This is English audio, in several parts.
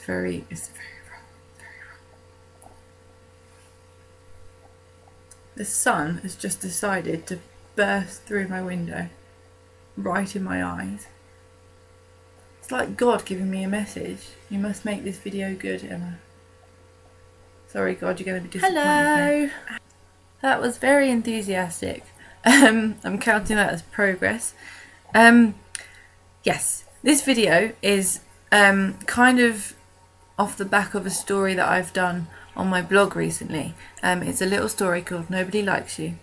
very wrong. The sun has just decided to burst through my window, right in my eyes. It's like God giving me a message. You must make this video good, Emma. Sorry, God, you're going to be disappointed. Hello! That was very enthusiastic. I'm counting that as progress. Yes, this video is kind of off the back of a story that I've done on my blog recently. It's a little story called Nobody Likes You,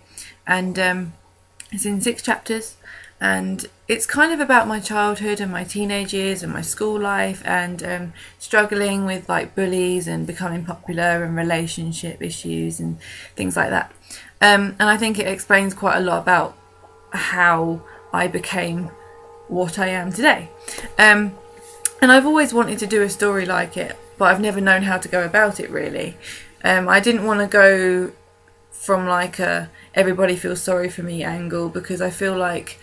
and it's in 6 chapters, and it's kind of about my childhood and my teenage years and my school life, and struggling with like bullies and becoming popular and relationship issues and things like that. And I think it explains quite a lot about how I became what I am today. And I've always wanted to do a story like it, but I've never known how to go about it really. I didn't want to go from like a everybody feels sorry for me angle, because I feel like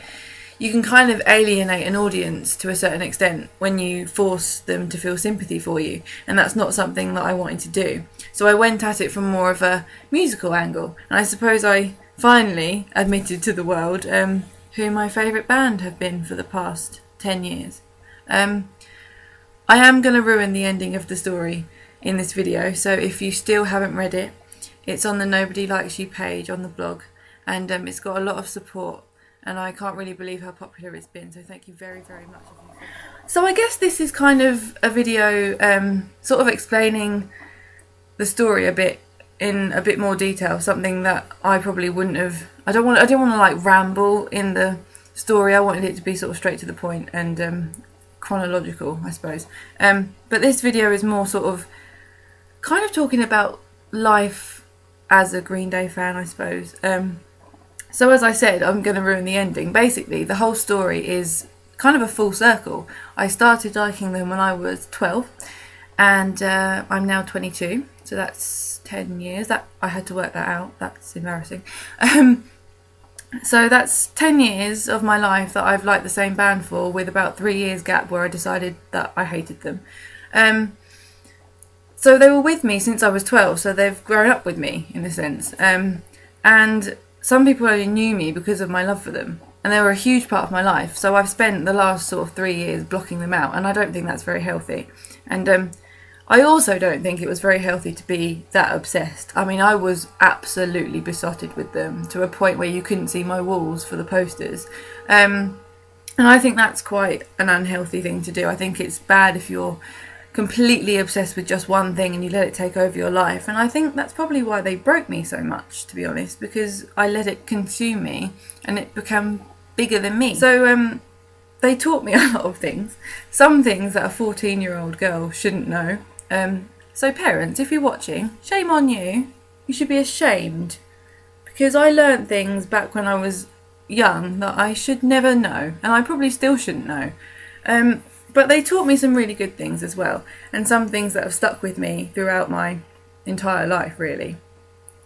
you can kind of alienate an audience to a certain extent when you force them to feel sympathy for you, and that's not something that I wanted to do. So I went at it from more of a musical angle, and I suppose I finally admitted to the world who my favourite band have been for the past 10 years. I am going to ruin the ending of the story in this video, so if you still haven't read it, it's on the Nobody Likes You page on the blog, and it's got a lot of support, and I can't really believe how popular it's been, so thank you very, very much. So I guess this is kind of a video sort of explaining the story a bit in a bit more detail, something that I probably wouldn't have. I didn't want to like ramble in the story. I wanted it to be sort of straight to the point and chronological, I suppose. But this video is more sort of kind of talking about life as a Green Day fan, I suppose. So as I said, I'm going to ruin the ending. Basically, the whole story is kind of a full circle. I started liking them when I was 12, and I'm now 22, so that's 10 years. That I had to work that out. That's embarrassing. So that's 10 years of my life that I've liked the same band for, with about 3 years gap where I decided that I hated them. So they were with me since I was 12, so they've grown up with me in a sense. And some people only knew me because of my love for them, and they were a huge part of my life. So I've spent the last sort of 3 years blocking them out, and I don't think that's very healthy. And I also don't think it was very healthy to be that obsessed. I mean, I was absolutely besotted with them to a point where you couldn't see my walls for the posters. And I think that's quite an unhealthy thing to do. I think it's bad if you're completely obsessed with just one thing and you let it take over your life, and I think that's probably why they broke me so much, to be honest, because I let it consume me and it became bigger than me. So they taught me a lot of things, some things that a 14-year-old girl shouldn't know. So parents, if you're watching, shame on you. You should be ashamed, because I learned things back when I was young that I should never know, and I probably still shouldn't know. But they taught me some really good things as well, and some things that have stuck with me throughout my entire life, really.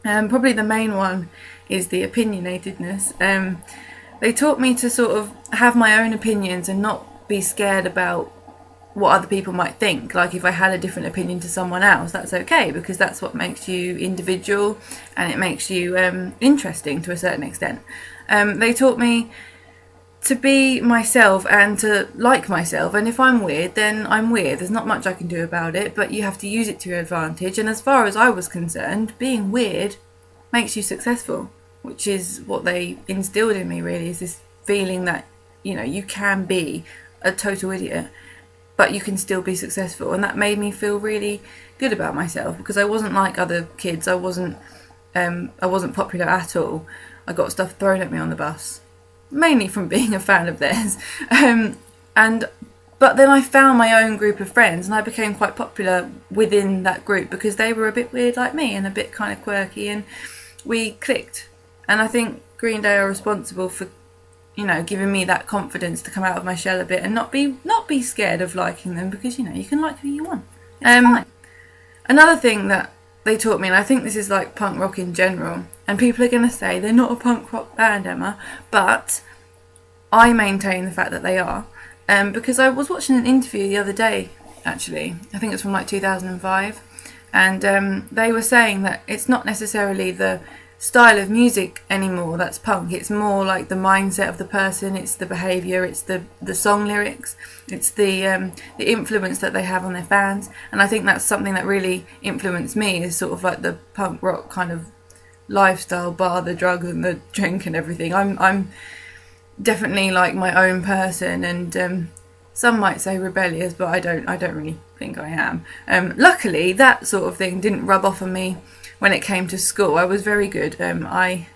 Probably the main one is the opinionatedness. They taught me to sort of have my own opinions and not be scared about what other people might think. Like if I had a different opinion to someone else, that's okay, because that's what makes you individual and it makes you interesting to a certain extent. They taught me to be myself and to like myself, and if I'm weird, then I'm weird. There's not much I can do about it, but you have to use it to your advantage. And as far as I was concerned, being weird makes you successful, which is what they instilled in me, really, is this feeling that, you know, you can be a total idiot, but you can still be successful. And that made me feel really good about myself, because I wasn't like other kids. I wasn't popular at all. I got stuff thrown at me on the bus, mainly from being a fan of theirs. But then I found my own group of friends, and I became quite popular within that group because they were a bit weird like me and a bit kind of quirky, and we clicked. And I think Green Day are responsible for, you know, giving me that confidence to come out of my shell a bit and not be scared of liking them, because, you know, you can like who you want. Another thing that they taught me, and I think this is like punk rock in general, and people are going to say they're not a punk rock band, Emma, but I maintain the fact that they are, because I was watching an interview the other day actually. I think it's from like 2005. And they were saying that it's not necessarily the style of music anymore that's punk. It's more like the mindset of the person, it's the behaviour, it's the song lyrics, it's the influence that they have on their fans. And I think that's something that really influenced me, is sort of like the punk rock kind of lifestyle, bar the drugs and the drink and everything. I'm definitely like my own person, and some might say rebellious, but I don't really think I am. Luckily, that sort of thing didn't rub off on me when it came to school. I was very good. I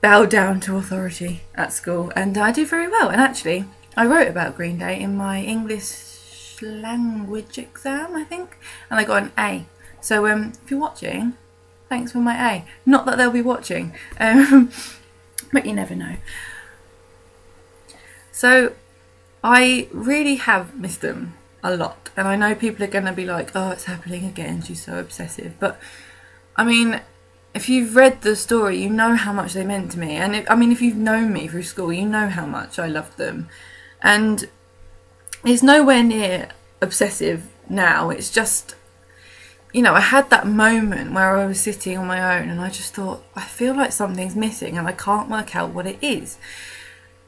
bowed down to authority at school, and I did very well. And actually, I wrote about Green Day in my English language exam, I think, and I got an A. So if you're watching, thanks for my A. Not that they'll be watching, but you never know. So I really have missed them a lot, and I know people are going to be like, oh, it's happening again, she's so obsessive, but I mean, if you've read the story, you know how much they meant to me. And if you've known me through school, you know how much I loved them. And it's nowhere near obsessive now. It's just, you know, I had that moment where I was sitting on my own and I just thought, I feel like something's missing and I can't work out what it is.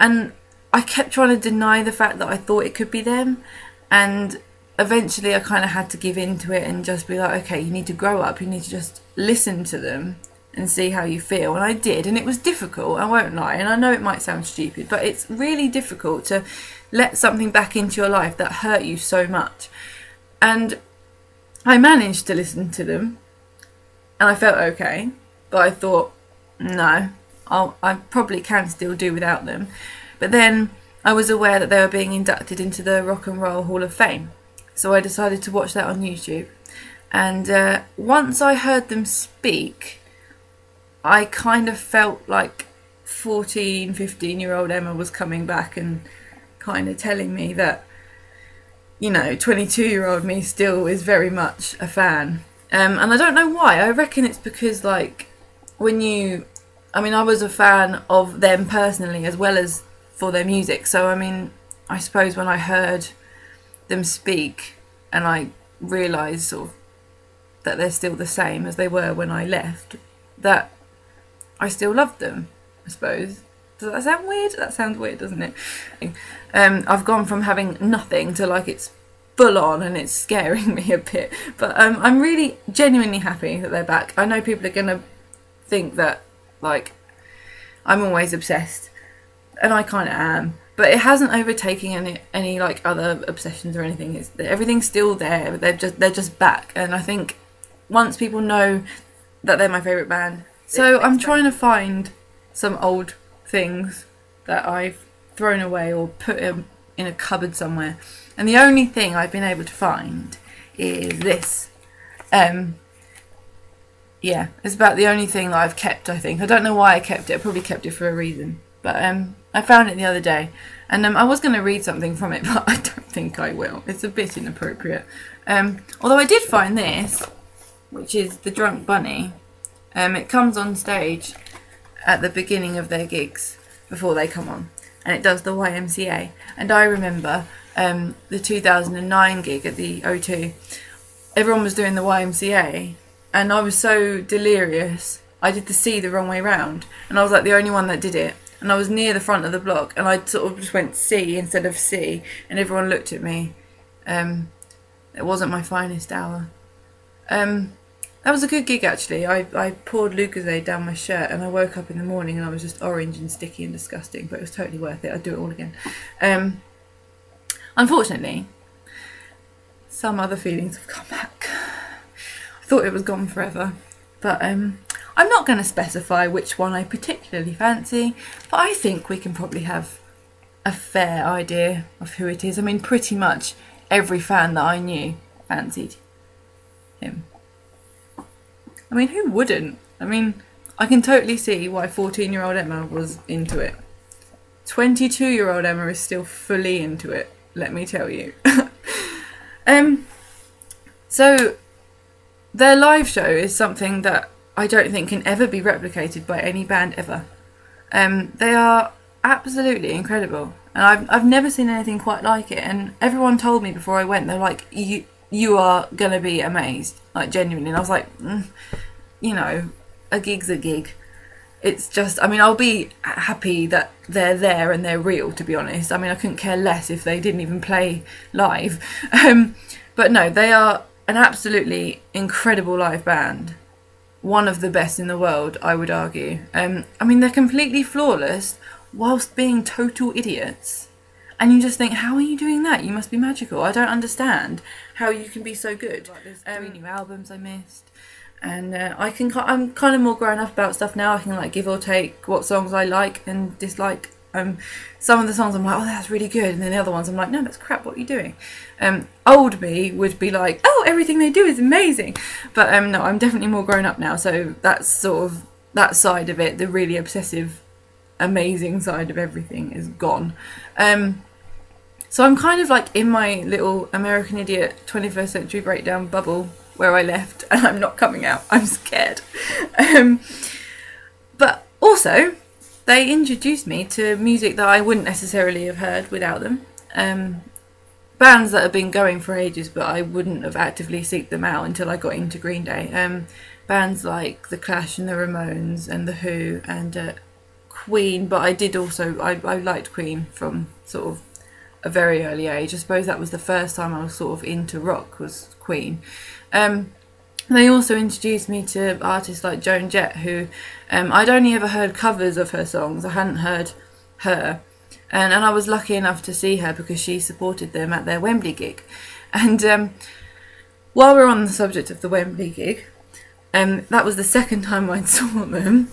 And I kept trying to deny the fact that I thought it could be them. And eventually I kind of had to give in to it and just be like, okay, you need to grow up, you need to just listen to them and see how you feel. And I did, and it was difficult, I won't lie, and I know it might sound stupid, but it's really difficult to let something back into your life that hurt you so much. And I managed to listen to them and I felt okay, but I thought, no, I probably can still do without them. But then I was aware that they were being inducted into the Rock and Roll Hall of Fame. So I decided to watch that on YouTube. And once I heard them speak, I kind of felt like 14, 15-year-old Emma was coming back and kind of telling me that, you know, 22-year-old me still is very much a fan. And I don't know why. I reckon it's because, like, I was a fan of them personally as well as for their music. So, I suppose when I heard them speak and I realised sort of that they're still the same as they were when I left, that I still loved them, I suppose. Does that sound weird? That sounds weird, doesn't it? I've gone from having nothing to like it's full on and it's scaring me a bit. But I'm really genuinely happy that they're back. I know people are going to think that like I'm always obsessed, and I kind of am. But it hasn't overtaken any like other obsessions or anything. Everything's still there. They're just back, and I think once people know that they're my favourite band. So I'm trying to find some old things that I've thrown away or put in a cupboard somewhere, and the only thing I've been able to find is this. Yeah, it's about the only thing that I've kept, I think. I don't know why I kept it. I probably kept it for a reason. But I found it the other day, and I was going to read something from it, but I don't think I will. It's a bit inappropriate. Although I did find this, which is the Drunk Bunny. It comes on stage at the beginning of their gigs before they come on, and it does the YMCA. And I remember the 2009 gig at the O2. Everyone was doing the YMCA, and I was so delirious. I did the C the wrong way round, and I was like the only one that did it. And I was near the front of the block, and I sort of just went C instead of C, and everyone looked at me. It wasn't my finest hour. That was a good gig, actually. I poured Lucozade down my shirt, and I woke up in the morning and I was just orange and sticky and disgusting, but it was totally worth it. I'd do it all again. Unfortunately, some other feelings have come back. I thought it was gone forever, but I'm not going to specify which one I particularly fancy, but I think we can probably have a fair idea of who it is. Pretty much every fan that I knew fancied him. Who wouldn't? I can totally see why 14-year-old Emma was into it. 22-year-old Emma is still fully into it, let me tell you. So, their live show is something that I don't think can ever be replicated by any band ever. They are absolutely incredible, and I've never seen anything quite like it. And everyone told me before I went, they're like, you are gonna be amazed, like genuinely. And I was like, you know, a gig's a gig. It's just, I mean, I'll be happy that they're there and they're real, to be honest. I mean, I couldn't care less if they didn't even play live. But no, they are an absolutely incredible live band. One of the best in the world, I would argue. I mean, they're completely flawless whilst being total idiots. And you just think, how are you doing that? You must be magical. I don't understand how you can be so good. Like, there's 3 new albums I missed. And I'm kind of more grown up about stuff now. I can like give or take what songs I like and dislike. Some of the songs I'm like, oh, that's really good, and then the other ones I'm like, no, that's crap. What are you doing? Old me would be like, oh, everything they do is amazing. But no, I'm definitely more grown up now, so that's sort of that side of it. The really obsessive, amazing side of everything is gone. So I'm kind of like in my little American Idiot 21st Century Breakdown bubble where I left, and I'm not coming out. I'm scared. But also, they introduced me to music that I wouldn't necessarily have heard without them. Bands that have been going for ages, but I wouldn't have actively seeked them out until I got into Green Day. Bands like The Clash and The Ramones and The Who and Queen, but I did also, I liked Queen from sort of a very early age. I suppose that was the first time I was sort of into rock, was Queen. They also introduced me to artists like Joan Jett, who I'd only ever heard covers of her songs. I hadn't heard her, and I was lucky enough to see her because she supported them at their Wembley gig. And while we're on the subject of the Wembley gig, that was the second time I saw them.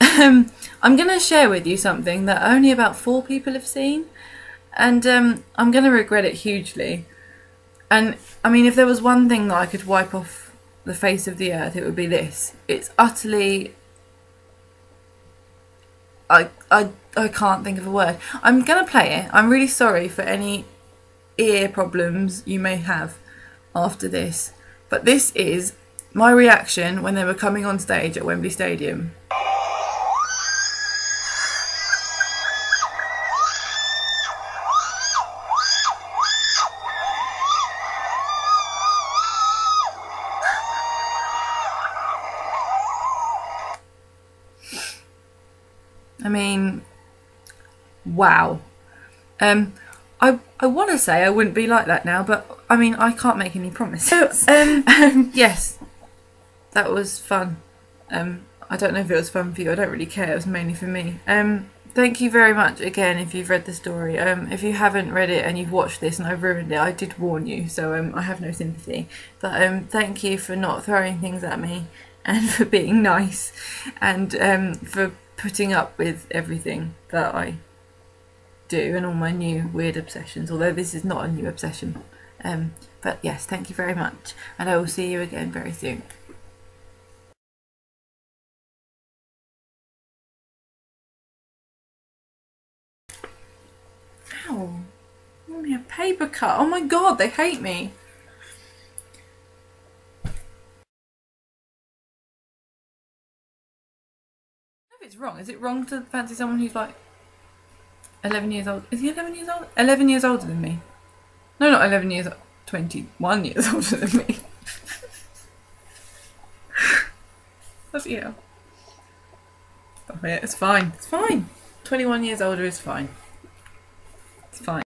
I'm going to share with you something that only about 4 people have seen, and I'm going to regret it hugely. And I mean, if there was one thing that I could wipe off the face of the earth, it would be this. It's utterly... I can't think of a word. I'm going to play it. I'm really sorry for any ear problems you may have after this. But this is my reaction when they were coming on stage at Wembley Stadium. I mean, wow. I want to say I wouldn't be like that now, but I mean, I can't make any promises. Yes, that was fun. I don't know if it was fun for you. I don't really care. It was mainly for me. Thank you very much again if you've read the story. If you haven't read it and you've watched this and I've ruined it, I did warn you, so I have no sympathy. But thank you for not throwing things at me and for being nice and for putting up with everything that I do and all my new weird obsessions, although this is not a new obsession. But yes, thank you very much, and I will see you again very soon. Ow, give me a paper cut. Oh my god, they hate me. It's wrong. Is it wrong to fancy someone who's like 11 years old? Is he 11 years old? 11 years older than me. No, not 11 years, 21 years older than me. Bloody hell. Oh, yeah, it's fine. It's fine. 21 years older is fine. It's fine.